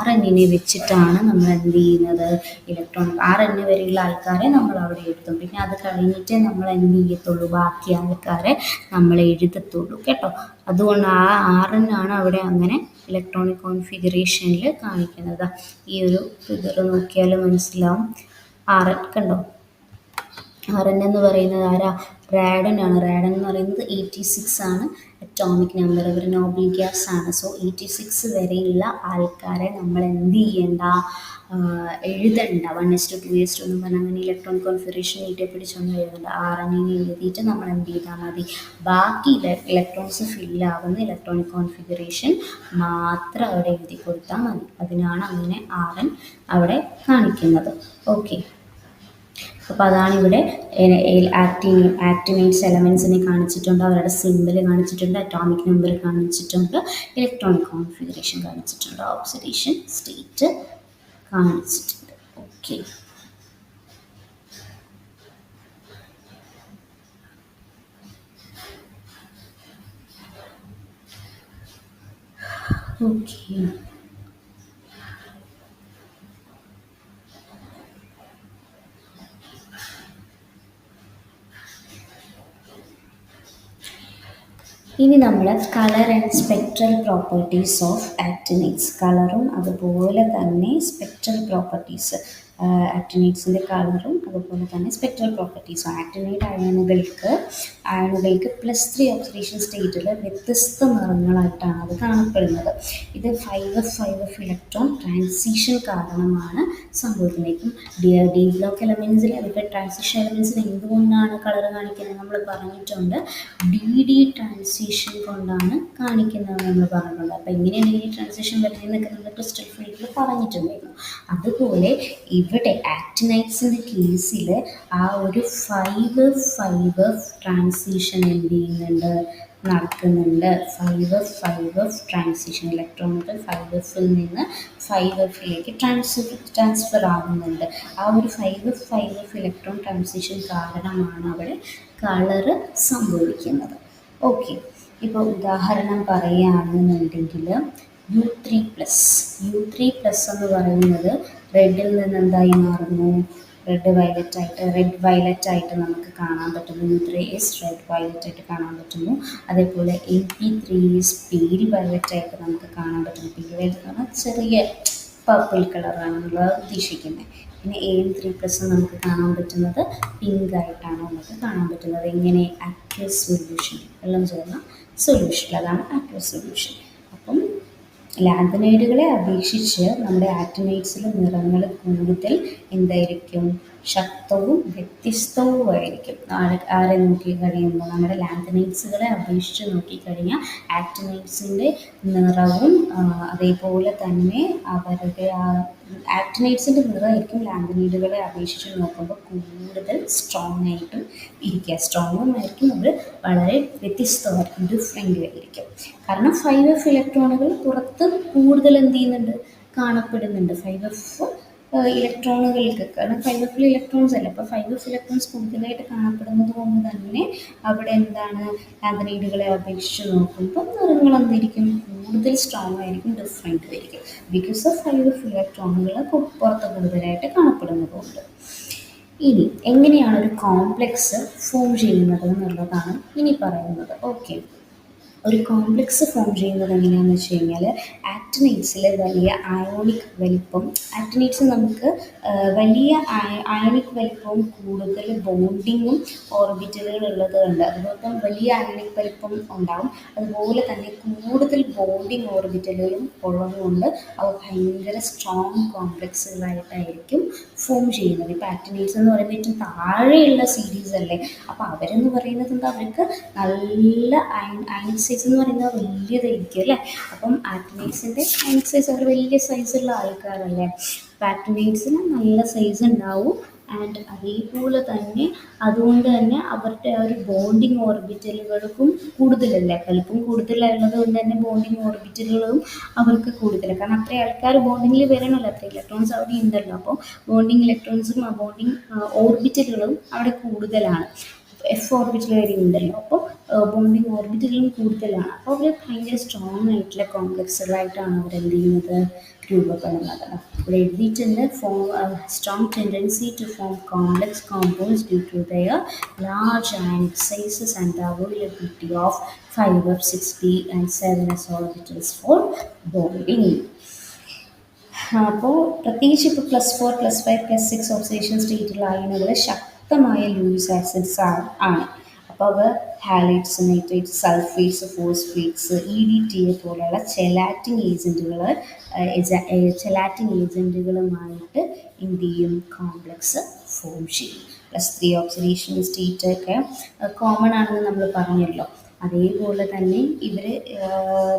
Rn വെച്ചിട്ടാണ് നമ്മൾ എന്ത് ചെയ്യുന്നത്, Rn വരെയുള്ള ആൾക്കാരെ നമ്മൾ അവിടെ എഴുതും. പിന്നെ അത് കഴിഞ്ഞിട്ടേ നമ്മൾ എന്ത് ചെയ്യത്തുള്ളൂ, ബാക്കി ആൾക്കാരെ നമ്മൾ എഴുതത്തുള്ളൂ കേട്ടോ. അതുകൊണ്ട് Rn ആണ് അവിടെ അങ്ങനെ ഇലക്ട്രോണിക് കോൺഫിഗറേഷനിൽ കാണിക്കുന്നത്. ഈ ഒരു ഫിഗർ നോക്കിയാൽ മനസ്സിലാവും. Rn കണ്ടോ, Rn എന്ന് പറയുന്നത് ആരാ, റാഡൻ ആണ്. റാഡൻ എന്ന് പറയുന്നത് 86 ആണ് അറ്റോമിക് നമ്പർ, ഒരു നോബൽ ഗ്യാസ് ആണ്. സോ 86 വരെയുള്ള ആൾക്കാരെ നമ്മൾ എന്ത് ചെയ്യേണ്ട, എഴുതണ്ട. 1s2 2s2 എന്ന് പറഞ്ഞാൽ അങ്ങനെ ഇലക്ട്രോണിക് കോൺഫിഗറേഷൻ നീട്ടി പിടിച്ചൊന്നും എഴുതണ്ട. Rn എഴുതിയിട്ട് നമ്മൾ എന്ത് ചെയ്താൽ മതി, ബാക്കി ഇലക്ട്രോൺസ് ഫില്ലാവുന്ന ഇലക്ട്രോണിക് കോൺഫിഗറേഷൻ മാത്രം അവിടെ എഴുതി കൊടുത്താൽ മതി. അതിനാണ് അങ്ങനെ Rn അവിടെ കാണിക്കുന്നത്. ഓക്കെ, അപ്പോൾ അതാണ് ഇവിടെ ആക്ടിനൈറ്റ്സ് എലമെൻസിനെ കാണിച്ചിട്ടുണ്ട്, അവരുടെ സിംബൽ കാണിച്ചിട്ടുണ്ട്, അറ്റോമിക് നമ്പർ കാണിച്ചിട്ടുണ്ട്, ഇലക്ട്രോണിക് കോൺഫിഗറേഷൻ കാണിച്ചിട്ടുണ്ട്, ഓക്സിഡേഷൻ സ്റ്റേറ്റ് കാണിച്ചിട്ടുണ്ട്. Okay, okay. ഇനി നമ്മൾ colour and spectral properties of actinides, കളറും അതുപോലെ തന്നെ സ്പെക്ട്രൽ പ്രോപ്പർട്ടീസ്, ആക്ടിനൈറ്റ്സിൻ്റെ കളറും അതുപോലെ തന്നെ സ്പെക്ട്രൽ പ്രോപ്പർട്ടീസും. ആക്ടിനൈറ്റ് അയണുകൾക്ക് +3 ഓക്സിഡേഷൻ സ്റ്റേറ്റിൽ വ്യത്യസ്ത നിറങ്ങളായിട്ടാണ് അത് കാണപ്പെടുന്നത്. ഇത് 5f ഇലക്ട്രോൺ ട്രാൻസിഷൻ കാരണമാണ് സംഭവിക്കുന്നത്. ഇപ്പം ഡി ബ്ലോക്ക് എലമെൻസിൽ അതിപ്പോൾ ട്രാൻസിഷൻ എലമെൻസിൽ എന്തുകൊണ്ടാണ് കളർ കാണിക്കുന്നത് നമ്മൾ പറഞ്ഞിട്ടുണ്ട്. ഡി ട്രാൻസിഷൻ കൊണ്ടാണ് കാണിക്കുന്നത് നമ്മൾ പറഞ്ഞിട്ടുണ്ട്. അപ്പോൾ എങ്ങനെയാണ് ഡി ട്രാൻസിഷൻ വരുന്നതെന്നൊക്കെ നമ്മൾ ക്രിസ്റ്റൽ ഫീൽഡിൽ പറഞ്ഞിട്ടുണ്ടായിരുന്നു. അതുപോലെ ഇവിടെ ആക്ടിനൈറ്റ്സിൻ്റെ കേസിൽ ആ ഒരു 5 ട്രാൻസിഷൻ എന്ത് ചെയ്യുന്നുണ്ട്, നടക്കുന്നുണ്ട്. 5 ട്രാൻസിഷൻ, ഇലക്ട്രോണുകൾ 5fൽ നിന്ന് 5fലേക്ക് ട്രാൻസ്ഫർ ആകുന്നുണ്ട്. ആ ഒരു 5 ഇലക്ട്രോൺ ട്രാൻസിഷൻ കാരണമാണ് അവിടെ കളറ് സംഭവിക്കുന്നത്. ഓക്കെ. ഇപ്പോൾ ഉദാഹരണം പറയുകയാണെന്നുണ്ടെങ്കിൽ U3+ എന്ന് പറയുന്നത് റെഡിൽ നിന്ന് എന്തായി മാറുന്നു, റെഡ് വയലറ്റ് ആയിട്ട് നമുക്ക് കാണാൻ പറ്റുന്നു. U3 റെഡ് വയലറ്റ് ആയിട്ട് കാണാൻ പറ്റുന്നു. അതേപോലെ Ap3 പേൽ വയലറ്റ് ആയിട്ട് നമുക്ക് കാണാൻ പറ്റുന്നു. പേൽ വയലറ്റ് എന്ന് പറഞ്ഞാൽ ചെറിയ പർപ്പിൾ കളറാണ് നമ്മൾ ഉദ്ദേശിക്കുന്നത്. പിന്നെ Am3+ നമുക്ക് കാണാൻ പറ്റുന്നത് പിങ്ക് ആയിട്ടാണ് നമുക്ക് കാണാൻ പറ്റുന്നത്. എങ്ങനെ? ആക്വസ് സൊല്യൂഷൻ, വെള്ളം ചേർന്ന സൊല്യൂഷൻ, അതാണ് ആക്വസ് സൊല്യൂഷൻ. അപ്പം ലാന്തനൈഡുകളെ അപേക്ഷിച്ച് നമ്മുടെ ആക്ടിനൈറ്റ്സിലെ നിറങ്ങൾ കൂടുതൽ എന്തായിരിക്കും, ശക്തവും വ്യത്യസ്തവുമായിരിക്കും. ആരെ നോക്കിക്കഴിയുമ്പോൾ നമ്മുടെ ലാന്തനൈറ്റ്സുകളെ അപേക്ഷിച്ച് നോക്കിക്കഴിഞ്ഞാൽ ആക്ടിനൈറ്റ്സിൻ്റെ നിറവും അതേപോലെ തന്നെ അവരുടെ ആക്ടിനൈറ്റ്സിൻ്റെ നിറമായിരിക്കും ലാന്തനൈഡുകളെ അപേക്ഷിച്ച് നോക്കുമ്പോൾ കൂടുതൽ സ്ട്രോങ് ആയിട്ടും ഇരിക്കുക. സ്ട്രോങ്ങും ആയിരിക്കും, അത് വളരെ വ്യത്യസ്തമായിരിക്കും, ഡിഫറെൻ്റ് ആയിരിക്കും. കാരണം 5f ഇലക്ട്രോണുകൾ പുറത്ത് കൂടുതൽ എന്ത് ചെയ്യുന്നുണ്ട്, കാണപ്പെടുന്നുണ്ട്. 5f ഇലക്ട്രോണുകൾക്ക്, കാരണം 5fൽ ഇലക്ട്രോൺസ് അല്ല, അപ്പോൾ 5f ഇലക്ട്രോൺസ് കൂടുതലായിട്ട് കാണപ്പെടുന്നത് കൊണ്ട് തന്നെ അവിടെ എന്താണ്, ലാന്തനൈഡുകളെ അപേക്ഷിച്ച് നോക്കുമ്പോൾ നിറങ്ങൾ എന്തായിരിക്കും, കൂടുതൽ സ്ട്രോങ് ആയിരിക്കും, ഡിഫറെൻ്റ് ആയിരിക്കും. ബിക്കോസ് ഓഫ് 5f ഇലക്ട്രോണുകൾ പുറത്ത് കൂടുതലായിട്ട് കാണപ്പെടുന്നതുകൊണ്ട്. ഇനി എങ്ങനെയാണ് ഒരു കോംപ്ലക്സ് ഫോം ചെയ്യുന്നത് എന്നുള്ളതാണ് ഇനി പറയുന്നത്. ഓക്കെ. ഒരു കോംപ്ലക്സ് ഫോം ചെയ്യുന്നത് എങ്ങനെയാണെന്ന് വെച്ച് കഴിഞ്ഞാൽ ആക്ടിനൈറ്റ്സിൽ വലിയ അയോണിക് വലിപ്പം, ആക്ടിനൈറ്റ്സ് നമുക്ക് വലിയ അയോണിക് വലിപ്പവും കൂടുതൽ ബോണ്ടിങ്ങും ഓർബിറ്റലുകൾ ഉള്ളത് കൊണ്ട്, അതുപോലെ വലിയ അയോണിക് വലിപ്പം ഉണ്ടാവും, അതുപോലെ തന്നെ കൂടുതൽ ബോണ്ടിങ് ഓർബിറ്റലുകളും ഉള്ളതുകൊണ്ട് അവ ഭയങ്കര സ്ട്രോങ് കോംപ്ലക്സുകളായിട്ടായിരിക്കും ഫോം ചെയ്യുന്നത്. ഇപ്പോൾ ആക്ടിനൈറ്റ്സ് എന്ന് പറയുമ്പോൾ ഏറ്റവും താഴെയുള്ള സീരീസ് അല്ലേ, അപ്പോൾ അവരെന്ന് പറയുന്നത് എന്താ, അവർക്ക് നല്ല അയണിക് സൈസ് എന്ന് പറയുന്നത് വലിയതായിരിക്കും അല്ലേ. അപ്പം ആക്ടിനൈറ്റ്സിൻ്റെ അയണിക് സൈസ്, അവർ വലിയ സൈസുള്ള ആൾക്കാരല്ലേ, അപ്പോൾ ആക്ടിനൈറ്റ്സിന് നല്ല സൈസ് ഉണ്ടാവും. ആൻഡ് അതേപോലെ തന്നെ അതുകൊണ്ട് തന്നെ അവരുടെ ആ ഒരു ബോണ്ടിങ് ഓർബിറ്റലുകൾക്കും കൂടുതലല്ലേ, വലിപ്പം കൂടുതലുള്ളത് കൊണ്ട് തന്നെ ബോണ്ടിങ് ഓർബിറ്റലുകളും അവർക്ക് കൂടുതലാണ്. കാരണം അത്രയും ആൾക്കാർ ബോണ്ടിങ്ങിൽ വരണമല്ലോ, അത്ര ഇലക്ട്രോൺസ് അവിടെ ഉണ്ടല്ലോ. അപ്പോൾ ബോണ്ടിങ് ഇലക്ട്രോൺസും ആ ബോണ്ടിങ് ഓർബിറ്റലുകളും അവിടെ കൂടുതലാണ്. ഓർബിറ്റൽ വരെ ഉണ്ടല്ലോ, അപ്പോൾ ബോണ്ടിങ് ഓർബിറ്റലും കൂടുതലാണ്. അപ്പോൾ അവർ ഭയങ്കര സ്ട്രോങ് ആയിട്ടുള്ള കോംപ്ലക്സുകളായിട്ടാണ് അവരെന്ത് ചെയ്യുന്നത്, രൂപപ്പെടുന്നത്. ഇവിടെ എഴുതിയിട്ടുണ്ട്, strong tendency to form complex compounds due to their large ionic sizes and the availability of 5f 6p and 7s orbitals for bonding. അപ്പോൾ പ്രത്യേകിച്ച് ഇപ്പോൾ +4 +5 +6 ഓക്സിഡേഷൻ സ്റ്റേറ്റുള്ള അയണുകൾ ശക്തമായ ലൂയിസ് ആസിഡ്സ് ആണ്. അപ്പോൾ അവ halides, nitrates, sulphates, phosphates, EDTA പോലെയുള്ള ചെലാറ്റിംഗ് ഏജൻറ്റുകളുമായിട്ട് എന്ത് ചെയ്യും, കോംപ്ലക്സ് ഫോം ചെയ്യും. +3 ഓക്സിഡേഷൻ സ്റ്റേറ്റ് ഒക്കെ കോമൺ ആണെന്ന് നമ്മൾ പറഞ്ഞല്ലോ. അതേപോലെ തന്നെ ഇവർ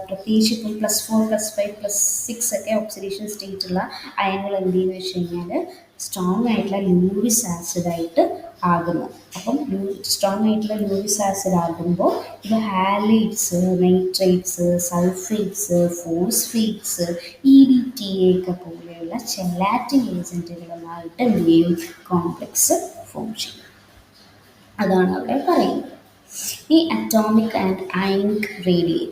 പ്രത്യേകിച്ച് ഇപ്പം +4 +5 +6 ഒക്കെ ഓക്സിഡേഷൻ സ്റ്റേറ്റുള്ള അയണുകൾ എന്ത് ചെയ്യുന്നു വെച്ച് കഴിഞ്ഞാൽ സ്ട്രോങ് ആയിട്ടുള്ള ലൂയിസ് ആസിഡായിട്ട് ആകുന്നു. അപ്പം സ്ട്രോങ് ആയിട്ടുള്ള ലൂയിസ് ആസിഡ് ആകുമ്പോൾ ഇത് halides, nitrates, sulphates, phosphates, EDTA ഒക്കെ പോലെയുള്ള ചെലാറ്റിംഗ് ഏജൻറ്റുകളുമായിട്ട് എന്ത് ചെയ്യും, കോംപ്ലക്സ് ഫോം ചെയ്യും. അതാണ് അവിടെ പറയുന്നത്. ഈ atomic and ionic റേഡിയേ,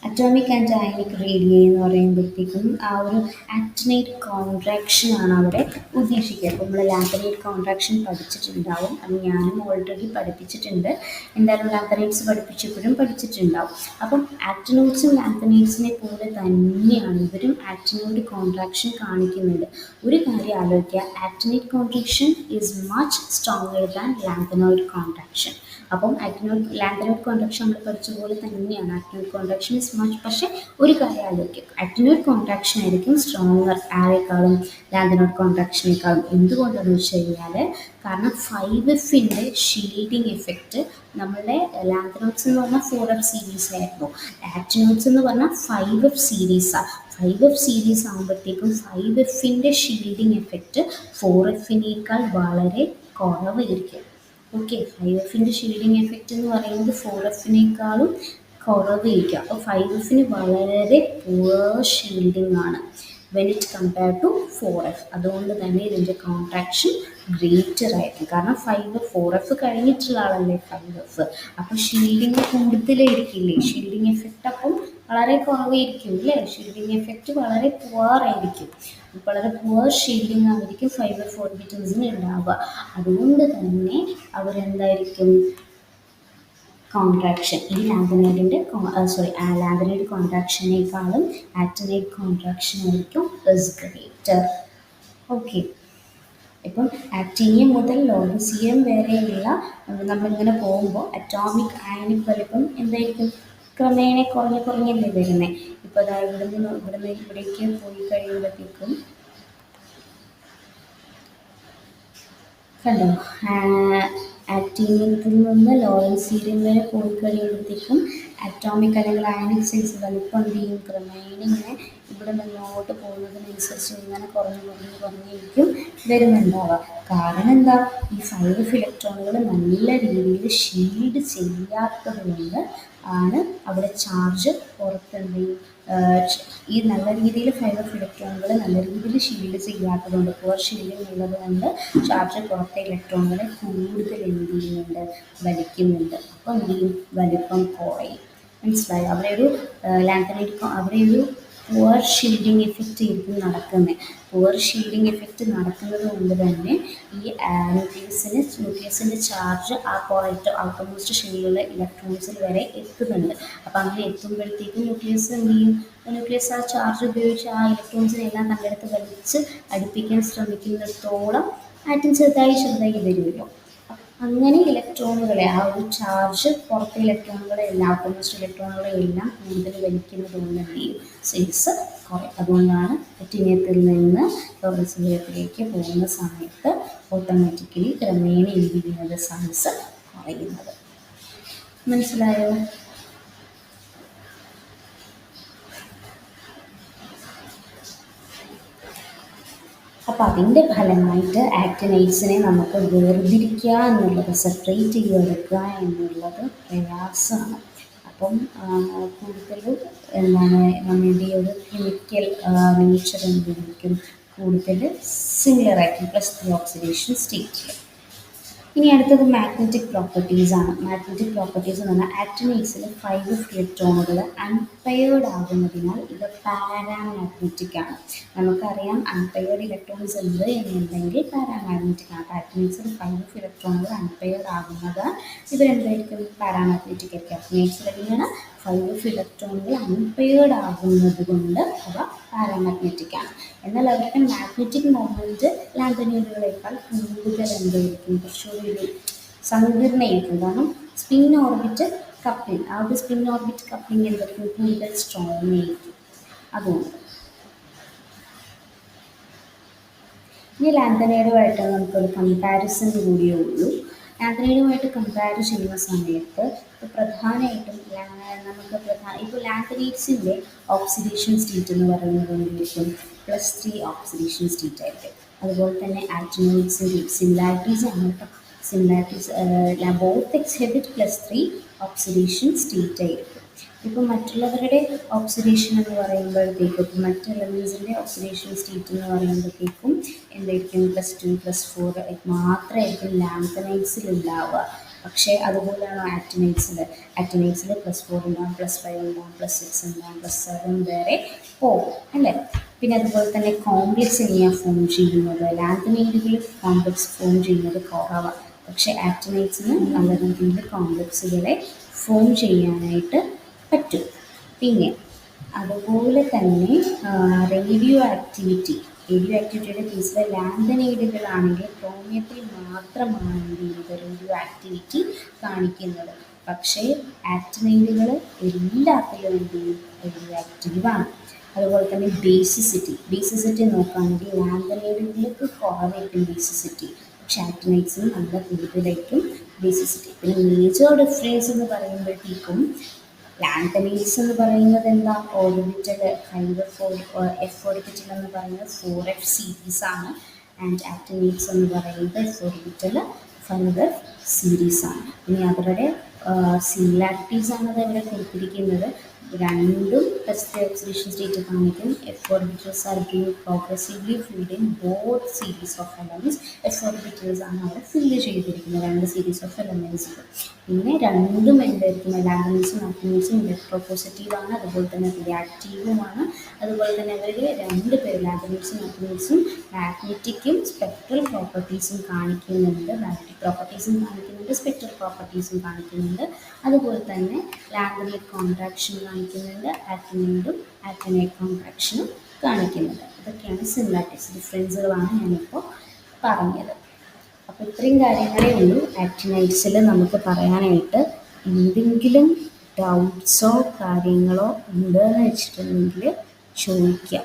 atomic and ionic റേഡിയ എന്ന് പറയുമ്പോഴത്തേക്കും ആ ഒരു ആക്ടിനൈറ്റ് കോൺട്രാക്ഷൻ ആണ് അവിടെ ഉദ്ദേശിക്കുക. അപ്പോൾ നമ്മൾ ലാത്തനൈറ്റ് കോൺട്രാക്ഷൻ പഠിച്ചിട്ടുണ്ടാവും, അത് ഞാനും ഓൾറെഡി പഠിപ്പിച്ചിട്ടുണ്ട്. എന്തായാലും ലാത്തനൈറ്റ്സ് പഠിപ്പിച്ചപ്പോഴും പഠിച്ചിട്ടുണ്ടാവും. അപ്പം ആക്ടിനോയിഡ്സും ലാത്തനൈറ്റ്സിനെ പോലെ തന്നെയാണ് ഇവരും ആക്ടിനോയിഡ് കോൺട്രാക്ഷൻ കാണിക്കുന്നുണ്ട്. ഒരു കാര്യം ആലോചിക്കുക, actinide contraction is much stronger than lanthanoid contraction. അപ്പം ആക്ടിനോയിഡ് ലാന്തനോയിഡ് കോൺട്രാക്ഷൻ നമ്മൾ പഠിച്ച പോലെ തന്നെയാണ് ആക്ടിനോയിഡ് കോൺട്രാക്ഷൻ ഇസ് മച്ച്. പക്ഷേ ഒരു കാര്യം ആലോചിക്കും, ആക്ടിനോയിഡ് കോൺട്രാക്ഷൻ ആയിരിക്കും സ്ട്രോങ്ങർ ആരെക്കാളും ലാന്തനോയിഡ് കോൺട്രാക്ഷനേക്കാളും. എന്തുകൊണ്ടെന്ന് വെച്ച് കഴിഞ്ഞാൽ കാരണം 5Fൻ്റെ ഷീൽഡിങ് എഫക്റ്റ് നമ്മളുടെ ലാന്തനോയിഡ്സ് എന്ന് പറഞ്ഞാൽ 4F സീരീസ് ആയിരുന്നു, ആക്ടിനോയിഡ്സ് എന്ന് പറഞ്ഞാൽ 5F സീരീസാണ്. 5F സീരീസ് ആകുമ്പോഴത്തേക്കും 5Fൻ്റെ ഷീൽഡിങ് എഫക്റ്റ് 4Fനേക്കാൾ വളരെ കുറവായിരിക്കും. ഓക്കെ, 5Fൻ്റെ ഷീൽഡിങ് എഫക്റ്റ് എന്ന് പറയുന്നത് 4Fനേക്കാളും കുറവായിരിക്കും. അപ്പോൾ 5Fന് വളരെ പുവർ ഷീൽഡിംഗ് ആണ് when it compare to 4F. അതുകൊണ്ട് തന്നെ ഇതിൻ്റെ കോൺട്രാക്ഷൻ ഗ്രേറ്റർ ആയിരിക്കും. കാരണം 4F കഴിഞ്ഞിട്ടുള്ള ആളല്ലേ 5F. അപ്പോൾ ഷീൽഡിങ് കൂടുതലായിരിക്കില്ലേ, ഷീൽഡിങ് എഫക്റ്റ് അപ്പം വളരെ കുറവായിരിക്കും അല്ലേ, ഷീൽഡിങ് എഫക്റ്റ് വളരെ പുവർ ആയിരിക്കും. വളരെ പുവർ ഷീൽഡിങ് ആയിരിക്കും 5F ഓർബിറ്റൽസിന് ഉണ്ടാവുക. അതുകൊണ്ട് തന്നെ അവരെന്തായിരിക്കും കോൺട്രാക്ഷൻ ഈ ലാന്തനൈഡിൻ്റെ ലാന്തനൈഡ് കോൺട്രാക്ഷനേക്കാളും ആക്ടിനൈഡ് കോൺട്രാക്ഷൻ ആയിരിക്കും ഇസ് ഗ്രേറ്റർ. ഓക്കെ, ഇപ്പം ആക്ടീനിയം മുതൽ ലോറൻസിയം വരെയുള്ള നമ്മളിങ്ങനെ പോകുമ്പോൾ അറ്റോമിക് അയണിക് വലിപ്പം എന്തായിരിക്കും, ക്രമേണ കുറഞ്ഞല്ലേ വരുന്നത്. ഇപ്പോൾ അതായത് ഇവിടുന്ന് ഇവിടേക്ക് പോയി കഴിയുമ്പോഴത്തേക്കും കണ്ടോ, ആക്ടീനിയത്തിൽ നിന്ന് ലോറൻസീരിയം വരെ പോയി കഴിയുമ്പോഴത്തേക്കും അറ്റോമിക് അല്ലെങ്കിൽ അയണിക് സൈസ് വലിപ്പം എന്ത് ചെയ്യും, ക്രമേണ ഇങ്ങനെ ഇവിടെ നിന്നോട്ട് പോകുന്നതിനനുസരിച്ച് ഇങ്ങനെ കുറഞ്ഞിരിക്കും വരുന്നുണ്ടാവുക. കാരണം എന്താ, ഈ 5F ഇലക്ട്രോണുകൾ നല്ല രീതിയിൽ ഷീൽഡ് ചെയ്യാത്തത് കൊണ്ട് ആണ് അവിടെ ചാർജ് പുറത്തെന്ത് ഈ നല്ല രീതിയിൽ 5F ഇലക്ട്രോണുകൾ നല്ല രീതിയിൽ ഷീൽഡ് ചെയ്യാത്തതുകൊണ്ട്, പുവർ ഷീൽഡിങ് ഉള്ളത് കൊണ്ട് ചാർജ് പുറത്തെ ഇലക്ട്രോണുകളെ കൂടുതൽ എന്ത് ചെയ്യുന്നുണ്ട്, വലിക്കുന്നുണ്ട്. അപ്പോൾ എന്ത് ചെയ്യും, വലിപ്പം കുറയും. മനസ്സിലായോ, അവിടെ ഒരു ലാന്തനൈഡ് അവിടെ ഒരു പുവർ ഷീൽഡിങ് എഫക്റ്റ് ആയിരിക്കും നടക്കുന്നത്. പുവർ ഷീൽഡിങ് എഫക്റ്റ് നടക്കുന്നത് കൊണ്ട് തന്നെ ഈ ന്യൂക്ലിയസിൻ്റെ ചാർജ് ആ ഔട്ടർമോസ്റ്റ് ഷെല്ലിലുള്ള ഇലക്ട്രോൺസിൽ വരെ എത്തുന്നുണ്ട്. അപ്പോൾ അങ്ങനെ എത്തുമ്പോഴത്തേക്കും ന്യൂക്ലിയസ് എന്ത് ചെയ്യും, ന്യൂക്ലിയസ് ആ ചാർജ് ഉപയോഗിച്ച് ആ ഇലക്ട്രോൺസിനെല്ലാം തൻ്റെ അടുത്ത് വലിച്ച് അടുപ്പിക്കാൻ ശ്രമിക്കുന്നിടത്തോളം ആറ്റം ചെറുതായി വരുമല്ലോ. അങ്ങനെ ഇലക്ട്രോണുകളെ ആ ഒരു ചാർജ് പുറത്തെ ഇലക്ട്രോണുകളെ എല്ലാം ഔട്ടർമോസ്റ്റ് ഇലക്ട്രോണുകളെ എല്ലാം കൂടുതൽ വലിക്കുന്നത് കൊണ്ട് എന്ത് ചെയ്യും, സൈസ് കുറയും. അതുകൊണ്ടാണ് ആക്ടീനിയത്തിൽ നിന്ന് ലോറൻസിയത്തിലേക്ക് പോകുന്ന സമയത്ത് ഓട്ടോമാറ്റിക്കലി ക്രമേണ എന്ത് ചെയ്യുന്നത്, സൈസ് കുറയുന്നത്. മനസ്സിലായോ? അപ്പോൾ അതിൻ്റെ ഫലമായിട്ട് ആക്ടിനൈറ്റ്സിനെ നമുക്ക് വേർതിരിക്കുക എന്നുള്ളത്, സെപ്പറേറ്റ് ചെയ്തെടുക്കുക എന്നുള്ളത് പ്രയാസമാണ്. അപ്പം കൂടുതലും എന്താണ് നമ്മളുടെ ഒരു കെമിക്കൽ നേച്ചർ എന്തായിരിക്കും, കൂടുതൽ സിമിലർ ആയിരിക്കും +3 ഓക്സിഡേഷൻ സ്റ്റേറ്റിൽ. ഇനി അടുത്തത് മാഗ്നറ്റിക് പ്രോപ്പർട്ടീസ് ആണ്. മാഗ്നറ്റിക് പ്രോപ്പർട്ടീസ് എന്ന് പറഞ്ഞാൽ ആക്ടിനൈറ്റ്സിൽ 5F ഇലക്ട്രോണുകൾ അൺപെയർഡ് ആകുന്നതിനാൽ ഇത് പാരാമാഗ്നറ്റിക് ആണ്. നമുക്കറിയാം അൺപെയർഡ് ഇലക്ട്രോൺസ് ഉണ്ട് എന്നുണ്ടെങ്കിൽ പാരാമാഗ്നറ്റിക് ആണ്. ആക്ടിനൈറ്റ്സിൽ 5F ഇലക്ട്രോണുകൾ അൺപെയർഡ് ആകുന്നത് ഇവരെന്തായിരിക്കും, പാരാമാഗ്നറ്റിക് ആയിരിക്കും. ആക്ടിനൈറ്റ്സിൽ എങ്ങനെയാണ് 5F ഇലക്ട്രോണുകൾ അൺപെയർഡ് ആകുന്നത് കൊണ്ട് അവ പാരാമാഗ്നറ്റിക് ആണ്. എന്നാൽ അവരുടെ മാഗ്നറ്റിക് മൊമെൻറ്റ് ലാന്തനൈഡുകളേക്കാൾ കൂടുതൽ എന്തായിരിക്കും, കുറച്ചുകൂടി ഒരു സങ്കീർണ്ണമായിരിക്കും. കാരണം സ്പിൻ ഓർബിറ്റ് കപ്ലിംഗ്, ആ ഒരു സ്പിൻ ഓർബിറ്റ് കപ്ലിംഗ് എന്തായിരിക്കും, കൂടുതൽ സ്ട്രോങ് ആയിരിക്കും. അതുകൊണ്ട് ഇനി ലാന്തനൈഡുമായിട്ട് നമുക്കൊരു കമ്പാരിസൺ കൂടിയേ ഉള്ളൂ. ലാന്തനൈഡുമായിട്ട് കമ്പയർ ചെയ്യുന്ന സമയത്ത് പ്രധാനമായിട്ടും ഇപ്പോൾ ലാന്തനൈഡ്സിൻ്റെ ഓക്സിഡേഷൻ സ്റ്റേറ്റ് എന്ന് പറയുന്നത് എന്തായിരിക്കും, +3 ഓക്സിഡേഷൻ സ്റ്റേറ്റ് ആയിരിക്കും. അതുപോലെ തന്നെ ആക്ടിനോയിഡ്സിൻ്റെ സിമിലാരിറ്റീസ് ആണ് കേട്ടോ, similarities both exhibit +3 oxidation state ആയിരിക്കും. ഇപ്പോൾ മറ്റുള്ളവരുടെ ഓക്സിഡേഷൻ എന്ന് പറയുമ്പോഴത്തേക്കും, ഇപ്പോൾ മറ്റ് എലമെൻസിൻ്റെ ഓക്സിഡേഷൻ സ്റ്റേറ്റ് എന്ന് പറയുമ്പോഴത്തേക്കും എന്തായിരിക്കും, +2 +4 മാത്രമായിരിക്കും ലാന്തനൈഡ്സിൽ ഉണ്ടാവുക. പക്ഷേ അതുപോലെയാണോ ആക്ടിനൈറ്റ്സിൽ? ആക്ടിനൈറ്റ്സിൽ +4 ഉണ്ടാകും, +5 ഉണ്ടാകും, +6 ഉണ്ടാകും, +7 വരെ പോകും അല്ലേ? പിന്നെ അതുപോലെ തന്നെ കോംപ്ലക്സ് എങ്ങനെയാണ് ഫോം ചെയ്യുന്നത്? ലാന്തനൈഡുകൾ കോംപ്ലക്സ് ഫോം ചെയ്യുന്നത് കുറവാണ്, പക്ഷേ ആക്ടിനൈറ്റ്സിന് നല്ല രീതിയിൽ കോംപ്ലക്സുകളെ ഫോം ചെയ്യാനായിട്ട് പറ്റും. പിന്നെ അതുപോലെ തന്നെ റേഡിയോ ആക്ടിവിറ്റിയുടെ കേസിൽ ലാന്തനൈഡുകളാണെങ്കിൽ ക്രോമിയത്തിൽ മാത്രമാണ് എന്ത് ചെയ്യുന്നത്, റേഡിയോ ആക്ടിവിറ്റി കാണിക്കുന്നത്. പക്ഷേ ആക്ടിനൈഡുകൾ എല്ലാത്തിലും എന്ത് ചെയ്യും, റേഡിയോ ആക്റ്റീവാണ്. അതുപോലെ തന്നെ ബേസിസിറ്റി നോക്കുകയാണെങ്കിൽ ലാന്തനൈഡുകൾക്ക് കുറവായിരിക്കും ബേസിസിറ്റി, പക്ഷേ ആക്ടിനൈറ്റ്സിന് നല്ല കൂടുതലായിരിക്കും ബേസിസിറ്റി. പിന്നെ മേജർ ഡിഫറൻസ് എന്ന് പറയുമ്പോഴത്തേക്കും ലാന്തനൈഡ്സ് എന്ന് പറയുന്നത് എന്താ, ഓർബിറ്റൽ എഫ് ഓർബിറ്റൽ എന്ന് പറയുന്നത് 4f സീരീസ് ആണ്. ആൻഡ് ആക്ടിനൈഡ്സ് എന്ന് പറയുന്നത് എഫ് ഓർബിറ്റൽ 5f സീരീസ് ആണ്. ഇനി അവരുടെ സിമിലാരിറ്റീസ് ആണ് ഇവിടെ കൊടുത്തിരിക്കുന്നത്. രണ്ടും ടെസ്റ്റ് ഓക്സിഡേഷൻ സ്റ്റേറ്റ് കാണിക്കും. F orbitals are being progressively filled in both series of elements. F orbitals ആണ് അവിടെ ഫില്ല് ചെയ്തിരിക്കുന്നത്, രണ്ട് സീരീസ് ഓഫ് എലമെന്റ്സിൽ. പിന്നെ രണ്ടും എന്തായിരിക്കും, ലാന്തനൈഡ്സും ആക്ടിനൈഡ്സും ഇലക്ട്രോപോസിറ്റീവ് ആണ്, അതുപോലെ തന്നെ റിയാക്റ്റീവുമാണ്. അതുപോലെ തന്നെ അവർ രണ്ട് പേര് ലാന്തനൈഡ്സും ആക്ടിനൈഡ്സും മാഗ്നറ്റിക്കും സ്പെക്ട്രൽ പ്രോപ്പർട്ടീസും കാണിക്കുന്നുണ്ട്. മാഗ്നറ്റിക് പ്രോപ്പർട്ടീസും കാണിക്കുന്നുണ്ട്, സ്പെക്ട്രൽ പ്രോപ്പർട്ടീസും കാണിക്കുന്നുണ്ട്. അതുപോലെ തന്നെ ലാന്തനൈഡ് കോൺട്രാക്ഷൻ കാണിക്കുന്നുണ്ട്, ആക്ടിനൈഡ് കോൺട്രാക്ഷനും കാണിക്കുന്നുണ്ട്. ഇതൊക്കെയാണ് സിമിലാരിറ്റീസ്, ഡിഫറൻസുകളാണ് ഞാനിപ്പോൾ പറഞ്ഞത്. അപ്പോൾ ഇത്രയും കാര്യങ്ങളേ ഉള്ളൂ ആക്ടിനൈഡ്സിൽ നമുക്ക് പറയാനായിട്ട്. എന്തെങ്കിലും ഡൗട്ട്സോ കാര്യങ്ങളോ ഉണ്ടെന്ന് വെച്ചിട്ടുണ്ടെങ്കിൽ ചോദിക്കാം.